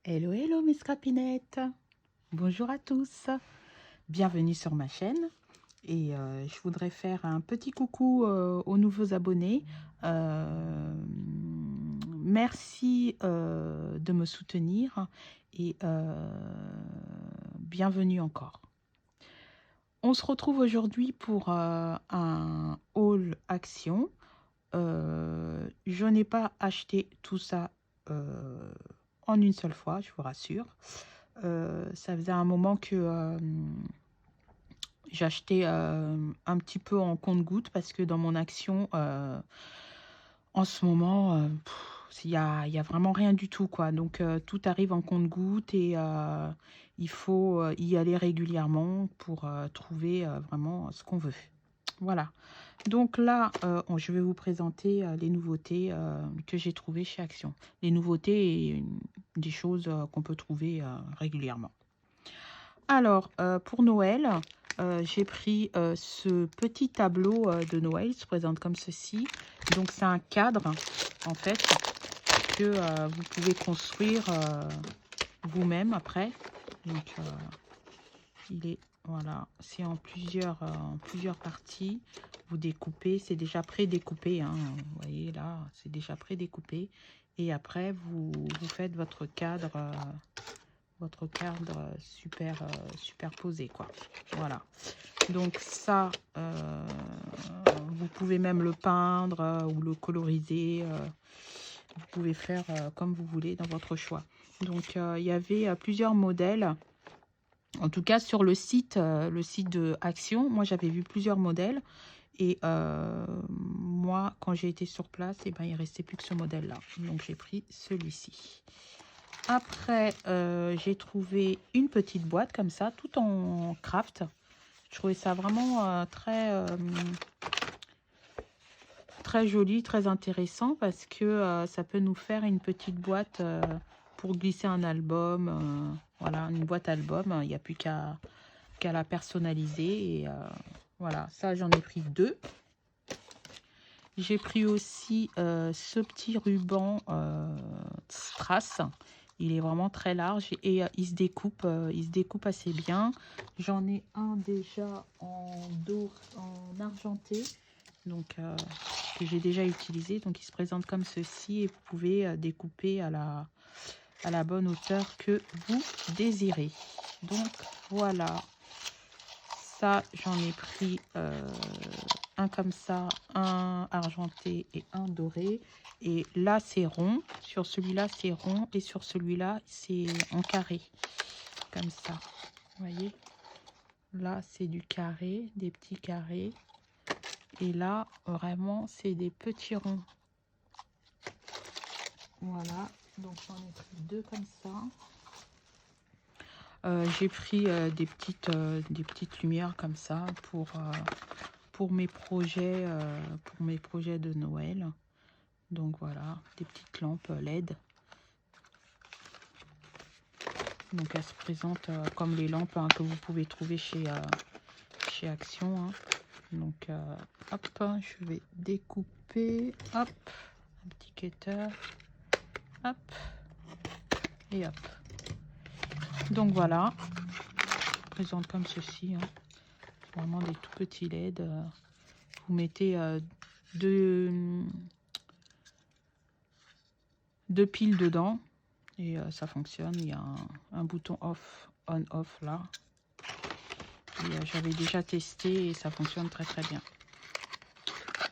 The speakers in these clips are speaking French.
Hello, hello mes scrapinettes. Bonjour à tous. Bienvenue sur ma chaîne. Et je voudrais faire un petit coucou aux nouveaux abonnés. Merci de me soutenir et bienvenue encore. On se retrouve aujourd'hui pour un haul action. Je n'ai pas acheté tout ça en une seule fois, je vous rassure. Ça faisait un moment que j'achetais un petit peu en compte-gouttes parce que dans mon action, en ce moment, il y a vraiment rien du tout, quoi. Donc, tout arrive en compte-gouttes et il faut y aller régulièrement pour trouver vraiment ce qu'on veut. Voilà. Donc là, je vais vous présenter les nouveautés que j'ai trouvées chez Action. Les nouveautés et des choses qu'on peut trouver régulièrement. Alors, pour Noël, j'ai pris ce petit tableau de Noël. Il se présente comme ceci. Donc, c'est un cadre, en fait, que vous pouvez construire vous-même après. Donc, il est, voilà, c'est en plusieurs parties. Vous découpez, c'est déjà pré-découpé, hein, vous voyez là, c'est déjà pré-découpé. Et après, vous faites votre cadre superposé, quoi. Voilà. Donc ça, vous pouvez même le peindre ou le coloriser. Vous pouvez faire comme vous voulez dans votre choix. Donc, il y avait plusieurs modèles. En tout cas, sur le site de Action, moi, j'avais vu plusieurs modèles. Et moi, quand j'ai été sur place, eh ben, il ne restait plus que ce modèle-là. Donc, j'ai pris celui-ci. Après, j'ai trouvé une petite boîte comme ça, tout en craft. Je trouvais ça vraiment très joli, très intéressant parce que ça peut nous faire une petite boîte pour glisser un album. Voilà, une boîte album. Il n'y a plus qu'à la personnaliser. Et voilà, ça, j'en ai pris deux. J'ai pris aussi ce petit ruban strass. Il est vraiment très large et il se découpe assez bien. J'en ai un déjà en argenté, donc que j'ai déjà utilisé. Donc il se présente comme ceci et vous pouvez découper à la bonne hauteur que vous désirez. Donc voilà. Ça, j'en ai pris un comme ça, un argenté et un doré. Et là, c'est rond. Sur celui-là, c'est rond. Et sur celui-là, c'est en carré. Comme ça. Vous voyez? Là, c'est du carré, des petits carrés. Et là, vraiment, c'est des petits ronds. Voilà. Donc, j'en ai pris deux comme ça. J'ai pris des petites lumières comme ça pour mes projets de Noël. Donc voilà, des petites lampes LED. Donc elles se présentent comme les lampes que vous pouvez trouver chez Action. Hein. Donc hop, je vais découper. Hop, un petit cutter. Hop, et hop. Donc voilà, présente comme ceci. Hein. Vraiment des tout petits LED. Vous mettez deux piles dedans et ça fonctionne. Il y a un bouton off, on off là. J'avais déjà testé et ça fonctionne très très bien.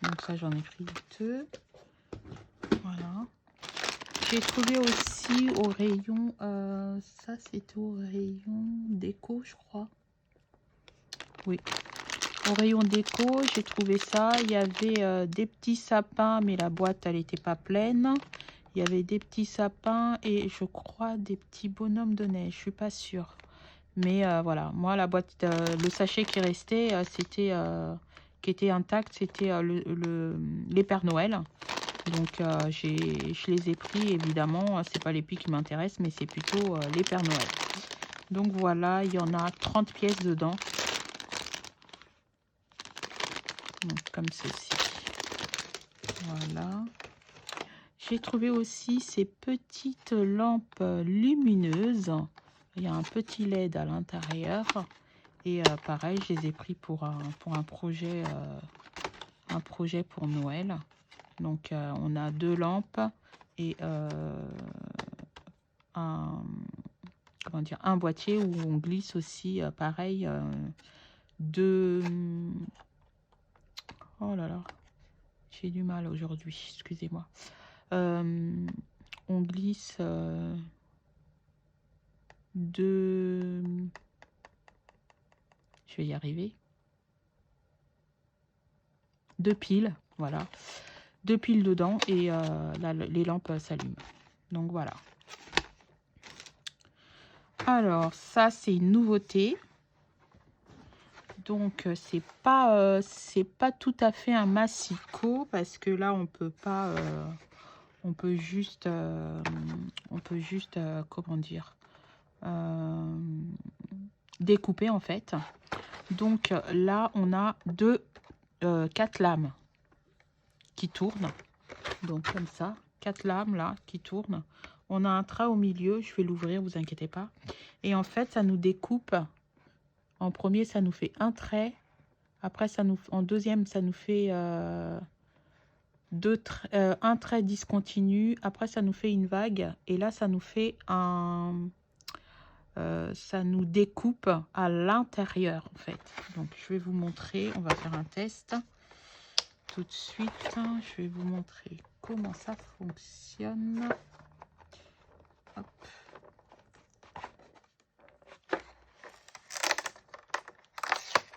Donc ça, j'en ai pris deux. Voilà. J'ai trouvé aussi au rayon, ça c'était au rayon déco, je crois. Oui. Au rayon déco, j'ai trouvé ça. Il y avait des petits sapins, mais la boîte, elle n'était pas pleine. Il y avait des petits sapins et je crois des petits bonhommes de neige. Je suis pas sûre. Mais voilà, moi, la boîte, le sachet qui restait, qui était intact, c'était les Pères Noël. Donc, je les ai pris, évidemment. C'est pas les prix qui m'intéressent, mais c'est plutôt les Pères Noël. Donc, voilà, il y en a 30 pièces dedans. Donc, comme ceci. Voilà. j'ai trouvé aussi ces petites lampes lumineuses. Il y a un petit LED à l'intérieur. Et pareil, je les ai pris pour un projet pour Noël. Donc, on a 2 lampes et un boîtier où on glisse aussi, pareil, 2... Oh là là, j'ai du mal aujourd'hui, excusez-moi. On glisse 2... Je vais y arriver. 2 piles, voilà. 2 piles dedans et les lampes s'allument. Donc voilà. Alors, ça, c'est une nouveauté. Donc, c'est pas tout à fait un massicot parce que là, on peut pas... on peut juste... comment dire, découper, en fait. Donc, là, on a 4 lames qui tournent. Donc, comme ça. 4 lames, là, qui tournent. On a un trait au milieu. Je vais l'ouvrir, vous inquiétez pas. Et en fait, ça nous découpe. En premier, ça nous fait un trait. Après, en deuxième, ça nous fait un trait discontinu. Après, ça nous fait une vague. Et là, ça nous fait ça nous découpe à l'intérieur, en fait. Donc, je vais vous montrer. On va faire un test. Tout de suite, je vais vous montrer comment ça fonctionne. Hop.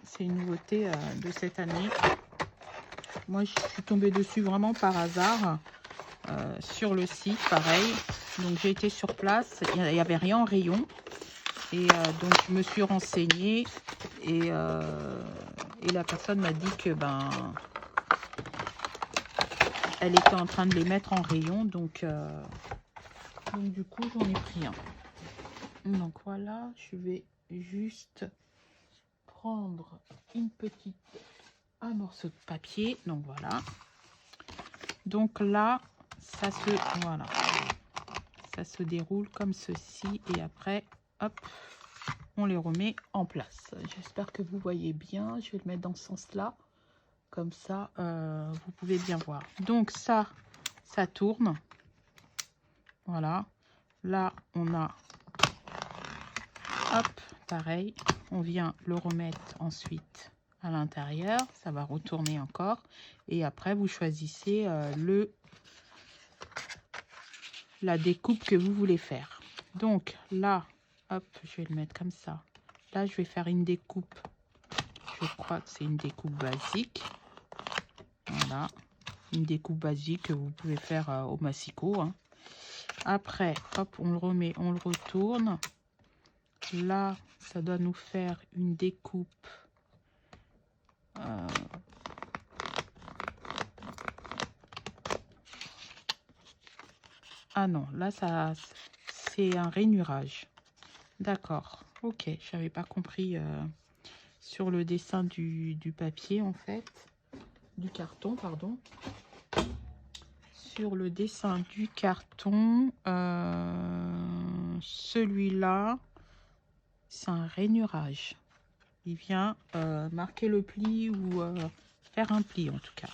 C'est une nouveauté de cette année. Moi, je suis tombée dessus vraiment par hasard sur le site, pareil. Donc, j'ai été sur place. Il n'y avait rien en rayon. Et donc, je me suis renseignée. Et la personne m'a dit que elle était en train de les mettre en rayon. Donc du coup, j'en ai pris un. Donc, voilà. Je vais juste prendre un morceau de papier. Donc voilà. Donc là, ça se déroule comme ceci et après, hop, on les remet en place. J'espère que vous voyez bien. Je vais le mettre dans ce sens-là. Comme ça, vous pouvez bien voir. Donc ça tourne. Voilà. Là, on a, hop, pareil. On vient le remettre ensuite à l'intérieur, ça va retourner encore et après vous choisissez la découpe que vous voulez faire. Donc là, hop, je vais le mettre comme ça. Là, je vais faire une découpe. Je crois que c'est une découpe basique. Voilà, une découpe basique que vous pouvez faire au massicot, hein. Après, hop, on le remet, on le retourne. Là, ça doit nous faire une découpe. Ah non, là, c'est un rainurage. D'accord, ok, j'avais pas compris sur le dessin du papier, en fait. Du carton, pardon. Sur le dessin du carton, celui-là, c'est un rainurage. Il vient marquer le pli ou faire un pli, en tout cas.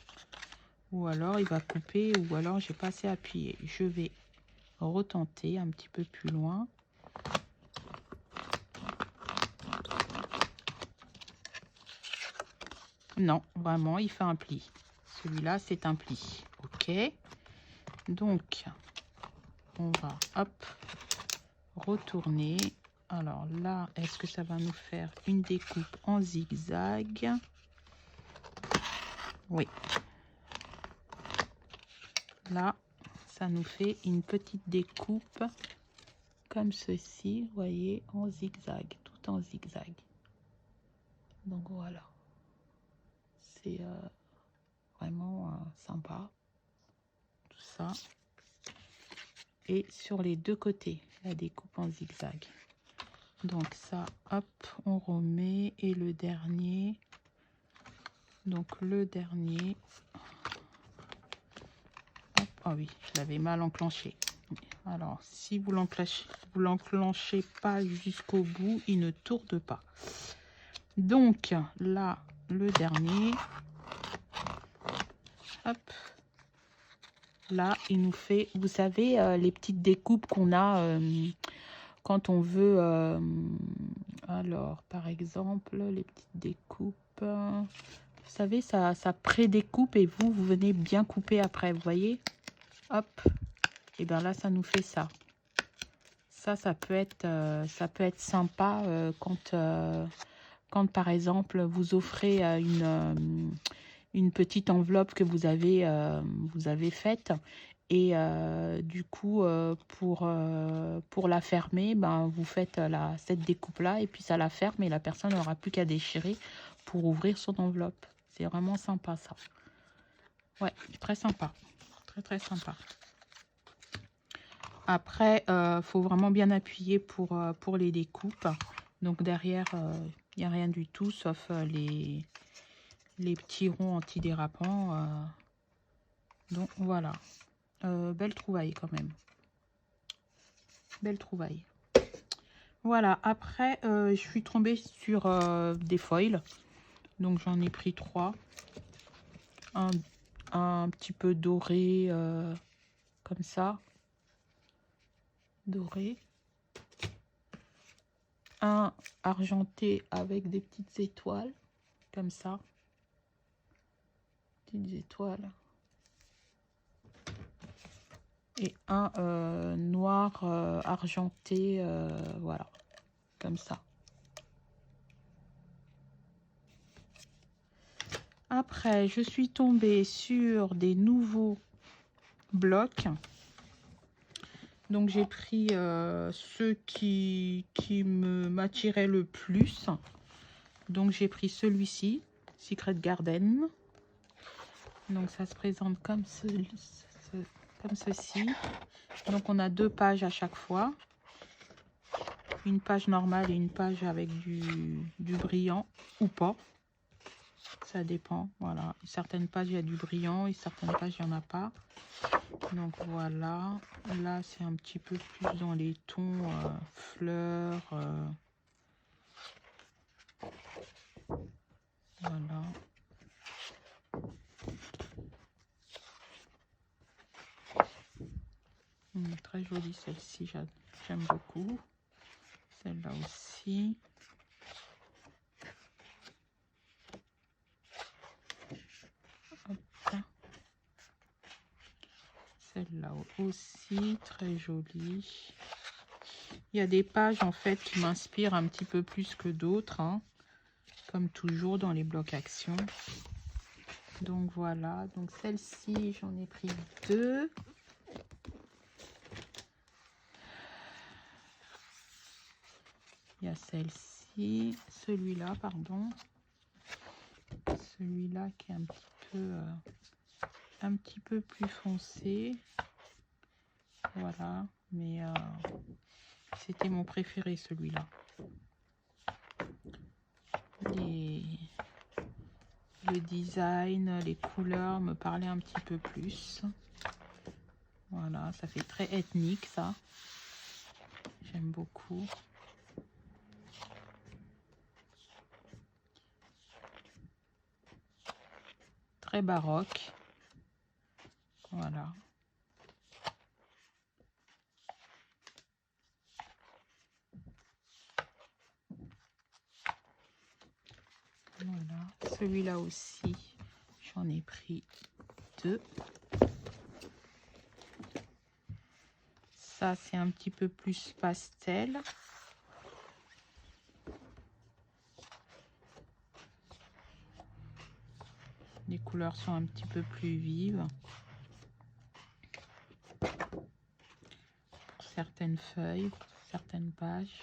Ou alors, il va couper, ou alors, j'ai pas assez appuyé. Je vais retenter un petit peu plus loin. Non, vraiment, il fait un pli. Celui-là, c'est un pli. Ok. Donc, on va, hop, retourner. Alors là, est-ce que ça va nous faire une découpe en zigzag? Oui. Là, ça nous fait une petite découpe comme ceci, vous voyez, en zigzag, tout en zigzag. Donc voilà. C'est vraiment sympa, tout ça. Et sur les deux côtés, la découpe en zigzag. Donc ça, hop, on remet. Et le dernier, donc le dernier, hop, Oh oui, je l'avais mal enclenché. Alors, si vous l'enclenchez pas jusqu'au bout, il ne tourne pas. Donc, là, le dernier. Hop. Là, il nous fait, vous savez, les petites découpes qu'on a quand on veut... alors, par exemple, les petites découpes... vous savez, ça pré-découpe et vous venez bien couper après, vous voyez? Hop. Et bien là, ça nous fait ça. Ça peut être sympa quand, par exemple, vous offrez une petite enveloppe que vous avez faite. Et du coup, pour la fermer, ben, vous faites cette découpe-là et puis ça la ferme et la personne n'aura plus qu'à déchirer pour ouvrir son enveloppe. C'est vraiment sympa, ça. Ouais, très sympa. Très, très sympa. Après, faut vraiment bien appuyer pour les découpes. Donc derrière, il n'y a rien du tout, sauf les petits ronds antidérapants. Donc voilà. Belle trouvaille quand même. Belle trouvaille. Voilà, après, je suis tombée sur des foils. Donc j'en ai pris 3. Un petit peu doré, comme ça. Doré. Un argenté avec des petites étoiles, comme ça. Petites étoiles. Et un noir argenté, voilà, comme ça. Après, je suis tombée sur des nouveaux blocs. Donc, j'ai pris ceux qui m'attiraient le plus. Donc, j'ai pris celui-ci, Secret Garden. Donc, ça se présente comme ceci. Donc, on a 2 pages à chaque fois. Une page normale et une page avec du brillant ou pas. Ça dépend, voilà. Certaines pages, il y a du brillant et certaines pages, il n'y en a pas. Donc voilà. Là, c'est un petit peu plus dans les tons fleurs. Voilà. Très jolie celle-ci, j'aime beaucoup. Celle-là aussi. Celle-là aussi, très jolie. Il y a des pages en fait qui m'inspirent un petit peu plus que d'autres, hein, comme toujours dans les blocs actions. Donc voilà, donc celle-ci, j'en ai pris 2. Il y a celle-ci, celui-là, pardon. Celui-là qui est un petit peu plus foncé. Voilà, mais c'était mon préféré, celui-là. Le design, les couleurs me parlaient un petit peu plus. Voilà, ça fait très ethnique, ça. J'aime beaucoup. Très baroque. Voilà. Voilà. Celui-là aussi, j'en ai pris 2. Ça, c'est un petit peu plus pastel. Les couleurs sont un petit peu plus vives. Pour certaines feuilles, pour certaines pages.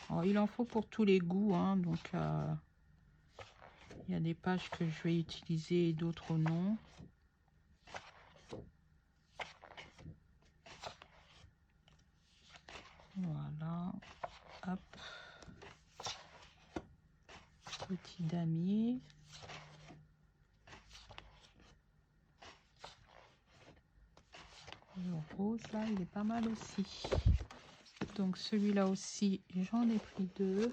Alors, il en faut pour tous les goûts, hein, donc il y a des pages que je vais utiliser et d'autres non. Voilà. Hop. Petit damier. rose là, il est pas mal aussi. Donc celui-là aussi, j'en ai pris 2.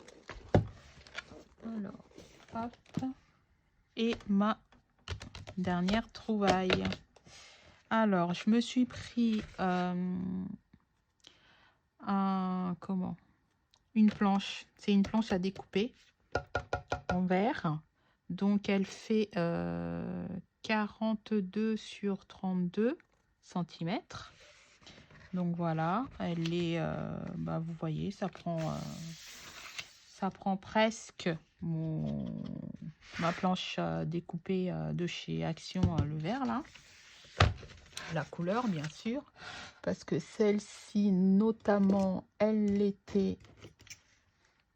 Alors, hop. Et ma dernière trouvaille. Alors, je me suis pris une planche. C'est une planche à découper en verre. Donc, elle fait 42 sur 32 cm. Donc, voilà. Elle est, vous voyez, ça prend presque ma planche découpée de chez Action, le vert, là. La couleur, bien sûr. Parce que celle-ci, notamment, elle était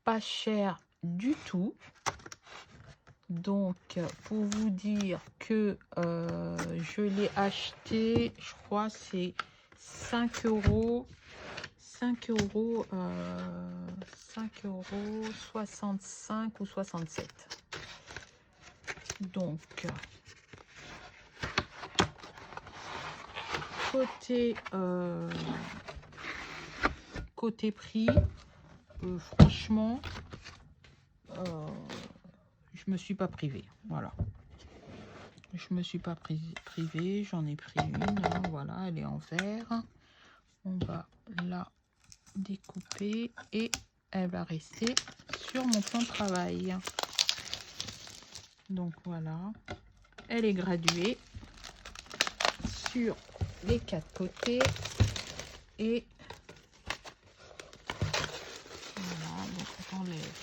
pas chère du tout. Donc, pour vous dire que je l'ai acheté, je crois, c'est 5 euros. 65 ou 67. Donc, côté prix, franchement, je me suis pas privée. Voilà. Je me suis pas privée. J'en ai pris une. Hein, voilà, elle est en verre. On va la découper et elle va rester sur mon plan de travail. Donc voilà. Elle est graduée sur les 4 côtés. Et voilà, donc j'enlève.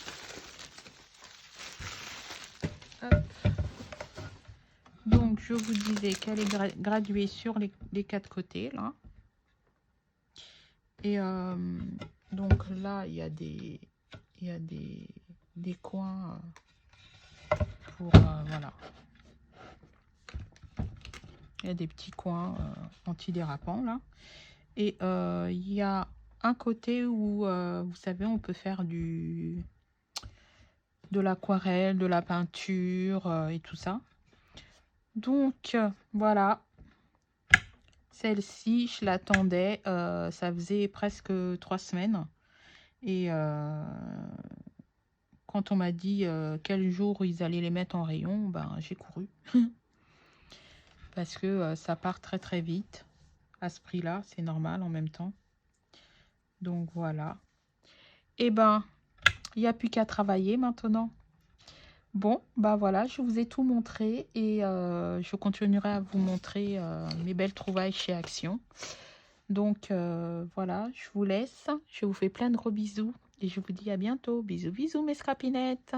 Donc je vous disais qu'elle est graduée sur les 4 côtés là. Et donc là il y a des coins pour voilà. Il y a des petits coins antidérapants là. Et il y a un côté où vous savez, on peut faire de l'aquarelle, de la peinture et tout ça. Donc voilà, celle-ci je l'attendais, ça faisait presque 3 semaines. Et quand on m'a dit quel jour ils allaient les mettre en rayon, ben j'ai couru. Parce que ça part très très vite. À ce prix-là, c'est normal en même temps. Donc voilà. Et ben, il n'y a plus qu'à travailler maintenant. Bon, bah voilà, je vous ai tout montré et je continuerai à vous montrer mes belles trouvailles chez Action. Donc voilà, je vous laisse. Je vous fais plein de gros bisous et je vous dis à bientôt. Bisous, bisous mes scrapinettes.